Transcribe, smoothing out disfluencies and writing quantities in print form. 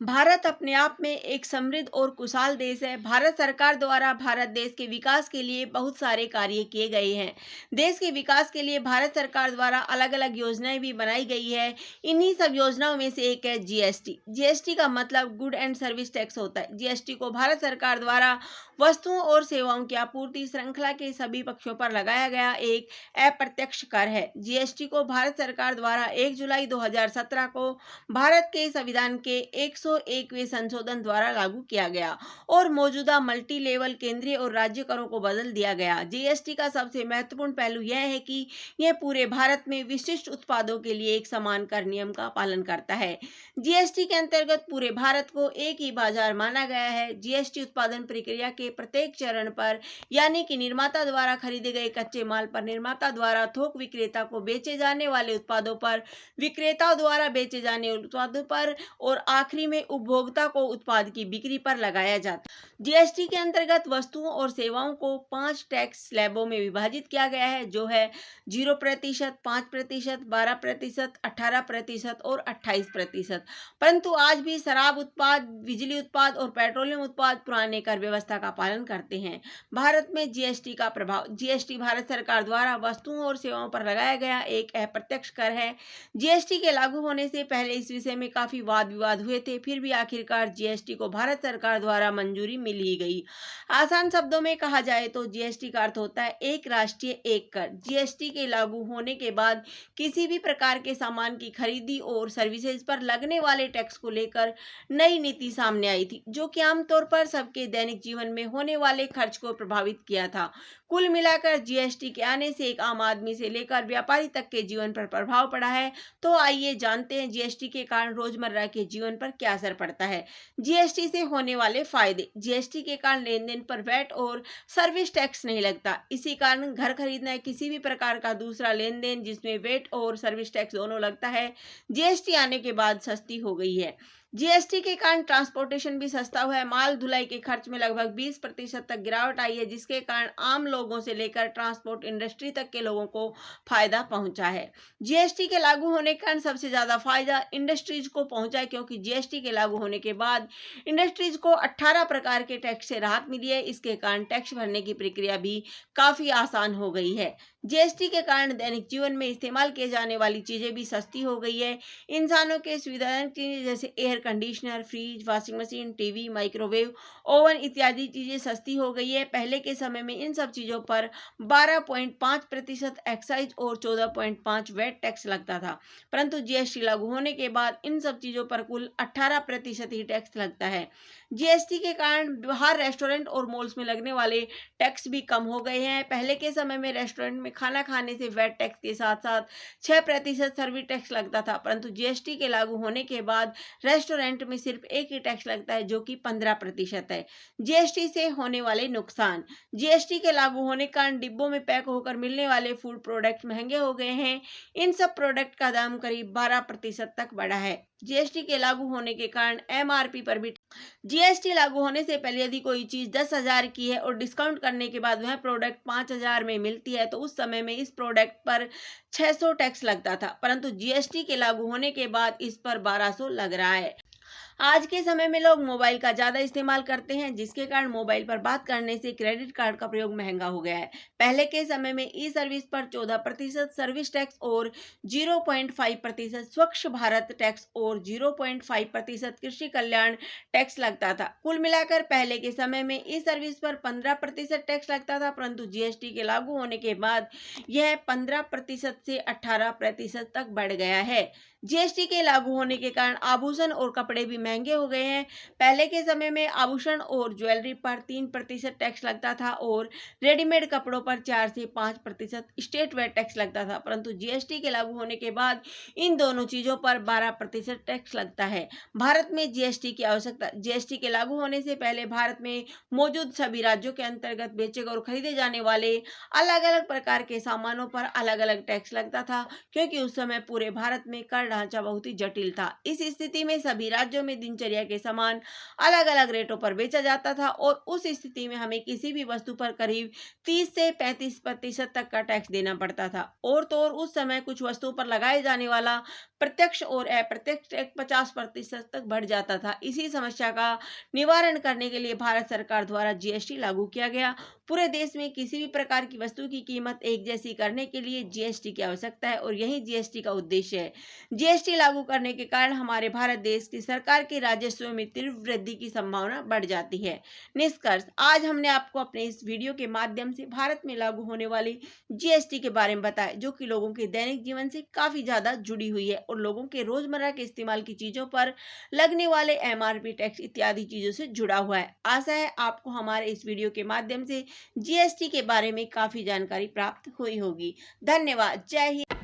भारत अपने आप में एक समृद्ध और खुशहाल देश है। भारत सरकार द्वारा भारत देश के विकास के लिए बहुत सारे कार्य किए गए हैं। देश के विकास के लिए भारत सरकार द्वारा अलग अलग योजनाएं भी बनाई गई है। इन्हीं सब योजनाओं में से एक है जीएसटी। जीएसटी का मतलब गुड एंड सर्विस टैक्स होता है। जीएसटी को भारत सरकार द्वारा वस्तुओं और सेवाओं की आपूर्ति श्रृंखला के सभी पक्षों पर लगाया गया एक अप्रत्यक्ष कर है। जीएसटी को भारत सरकार द्वारा 1 जुलाई 2017 को भारत के संविधान के 101वें संशोधन द्वारा लागू किया गया और मौजूदा मल्टी लेवल केंद्रीय और राज्य करों को बदल दिया गया। जीएसटी का सबसे महत्वपूर्ण पहलू यह है कि यह पूरे भारत में विशिष्ट उत्पादों के लिए एक समान कर नियम का पालन करता है। जीएसटी के अंतर्गत पूरे भारत को एक ही बाजार माना गया है। जीएसटी उत्पादन प्रक्रिया के प्रत्येक चरण पर यानी कि निर्माता द्वारा खरीदे गए कच्चे माल पर, निर्माता द्वारा थोक विक्रेता को बेचे जाने वाले उत्पादों पर, विक्रेताओं द्वारा बेचे जाने उत्पादों पर और आखिरी में उपभोक्ता को उत्पाद की बिक्री पर लगाया जाता है। जीएसटी के अंतर्गत वस्तुओं और सेवाओं को 5 टैक्स स्लैबों में विभाजित किया गया है, जो है 0%, 5%, 12%, 18% और 28%। परंतु आज भी शराब उत्पाद, बिजली उत्पाद और पेट्रोलियम उत्पाद पुराने कर व्यवस्था का पालन करते हैं। भारत में जीएसटी का प्रभाव। जीएसटी भारत सरकार द्वारा वस्तुओं और सेवाओं पर लगाया गया एक अप्रत्यक्ष कर है। जीएसटी के लागू होने से पहले इस विषय में काफी वाद विवाद हुए थे, फिर भी आखिरकार जीएसटी को भारत सरकार द्वारा मंजूरी मिल ही गई। आसान शब्दों में कहा जाए तो जीएसटी का अर्थ होता है एक राष्ट्रीय एक कर। जीएसटी के लागू होने के बाद किसी भी प्रकार के सामान की खरीदी और सर्विसेज पर लगने वाले टैक्स को लेकर नई नीति सामने आई थी, जो कि आमतौर पर सबके दैनिक जीवन में होने वाले खर्च को प्रभावित किया था। कुल मिलाकर जीएसटी के आने से एक आम आदमी से लेकर व्यापारी तक के जीवन पर प्रभाव पड़ा है। तो आइए जानते हैं जीएसटी के कारण रोजमर्रा के जीवन पर क्या असर पड़ता है। जीएसटी से होने वाले फायदे। जीएसटी के कारण लेन देन पर वैट और सर्विस टैक्स नहीं लगता। इसी कारण घर खरीदना है किसी भी प्रकार का दूसरा लेन देन जिसमें वैट और सर्विस टैक्स दोनों लगता है, जीएसटी आने के बाद सस्ती हो गई है। जीएसटी के कारण ट्रांसपोर्टेशन भी सस्ता हुआ है। माल ढुलाई के खर्च में लगभग 20% तक गिरावट आई है, जिसके कारण आम लोगों से लेकर ट्रांसपोर्ट इंडस्ट्री तक के लोगों को फायदा पहुंचा है। जीएसटी के लागू होने के कारण सबसे ज्यादा फायदा इंडस्ट्रीज को पहुंचा है, क्योंकि जीएसटी के लागू होने के बाद इंडस्ट्रीज को 18 प्रकार के टैक्स से राहत मिली है। इसके कारण टैक्स भरने की प्रक्रिया भी काफी आसान हो गई है। जीएसटी के कारण दैनिक जीवन में इस्तेमाल किए जाने वाली चीजें भी सस्ती हो गई है। इंसानों के सुविधाजनक चीजें जैसे air conditioner, fridge, washing machine, TV, microwave, oven इत्यादि चीजें सस्ती हो गई है। पहले के समय में इन सब चीजों पर 12.5% एक्साइज और 14.5 वैट टैक्स लगता था, परंतु जीएसटी लागू होने के बाद इन सब चीजों पर कुल 18% ही टैक्स लगता है। जीएसटी के कारण बाहर रेस्टोरेंट और मॉल्स में लगने वाले टैक्स भी कम हो गए हैं। पहले के समय में रेस्टोरेंट में खाना खाने से वैट टैक्स के साथ साथ 6% सर्विस टैक्स लगता था, परंतु जीएसटी के लागू होने के बाद रेस्टोरेंट में सिर्फ एक ही टैक्स लगता है, जो कि 15% है। जीएसटी से होने वाले नुकसान। जीएसटी के लागू होने के कारण डिब्बों में पैक होकर मिलने वाले फूड प्रोडक्ट महंगे हो गए हैं। इन सब प्रोडक्ट का दाम करीब 12% तक बढ़ा है। जीएसटी के लागू होने के कारण एमआरपी पर भी। जीएसटी लागू होने से पहले यदि कोई चीज 10,000 की है और डिस्काउंट करने के बाद वह प्रोडक्ट 5,000 में मिलती है, तो उस समय में इस प्रोडक्ट पर 600 टैक्स लगता था, परंतु जीएसटी के लागू होने के बाद इस पर 1200 लग रहा है। आज के समय में लोग मोबाइल का ज़्यादा इस्तेमाल करते हैं, जिसके कारण मोबाइल पर बात करने से क्रेडिट कार्ड का प्रयोग महंगा हो गया है। पहले के समय में ई सर्विस पर 14% सर्विस टैक्स और 0.5% स्वच्छ भारत टैक्स और 0.5% कृषि कल्याण टैक्स लगता था। कुल मिलाकर पहले के समय में ई सर्विस पर 15% टैक्स लगता था, परंतु जीएसटी के लागू होने के बाद यह 15% से 18% तक बढ़ गया है। जीएसटी के लागू होने के कारण आभूषण और कपड़े भी महंगे हो गए हैं। पहले के समय में आभूषण और ज्वेलरी पर 3% टैक्स लगता था और रेडीमेड कपड़ों पर 4 से 5% स्टेट वेट टैक्स लगता था, परंतु जीएसटी के लागू होने के बाद इन दोनों चीजों पर 12% टैक्स लगता है। भारत में जीएसटी की आवश्यकता। जीएसटी के लागू होने से पहले भारत में मौजूद सभी राज्यों के अंतर्गत बेचे और खरीदे जाने वाले अलग अलग प्रकार के सामानों पर अलग अलग टैक्स लगता था, क्योंकि उस समय पूरे भारत में कर कर ढांचा बहुत ही जटिल था। इस स्थिति में सभी राज्यों में दिनचर्या के सामान अलग अलग रेटों पर बेचा जाता था और उस स्थिति में हमें किसी भी वस्तु पर करीब 30 से 35% तक का टैक्स देना पड़ता था। और तो और उस समय कुछ वस्तुओं पर लगाए जाने वाला प्रत्यक्ष और अप्रत्यक्ष टैक्स 50% तक बढ़ जाता था। इसी समस्या का निवारण करने के लिए भारत सरकार द्वारा जीएसटी लागू किया गया। पूरे देश में किसी भी प्रकार की वस्तु की कीमत एक जैसी करने के लिए जीएसटी की आवश्यकता है और यही जीएसटी का उद्देश्य है। जीएसटी लागू करने के कारण हमारे भारत देश की सरकार के राजस्व में तीव्र वृद्धि की संभावना बढ़ जाती है। निष्कर्ष, आज हमने आपको अपने इस वीडियो के माध्यम से भारत में लागू होने वाली जीएसटी के बारे में बताया, जो कि लोगों के दैनिक जीवन से काफी ज्यादा जुड़ी हुई है और लोगों के रोजमर्रा के इस्तेमाल की चीजों पर लगने वाले एमआरपी टैक्स इत्यादि चीजों से जुड़ा हुआ है। आशा है आपको हमारे इस वीडियो के माध्यम से जीएसटी के बारे में काफी जानकारी प्राप्त हुई होगी। धन्यवाद। जय हिंद।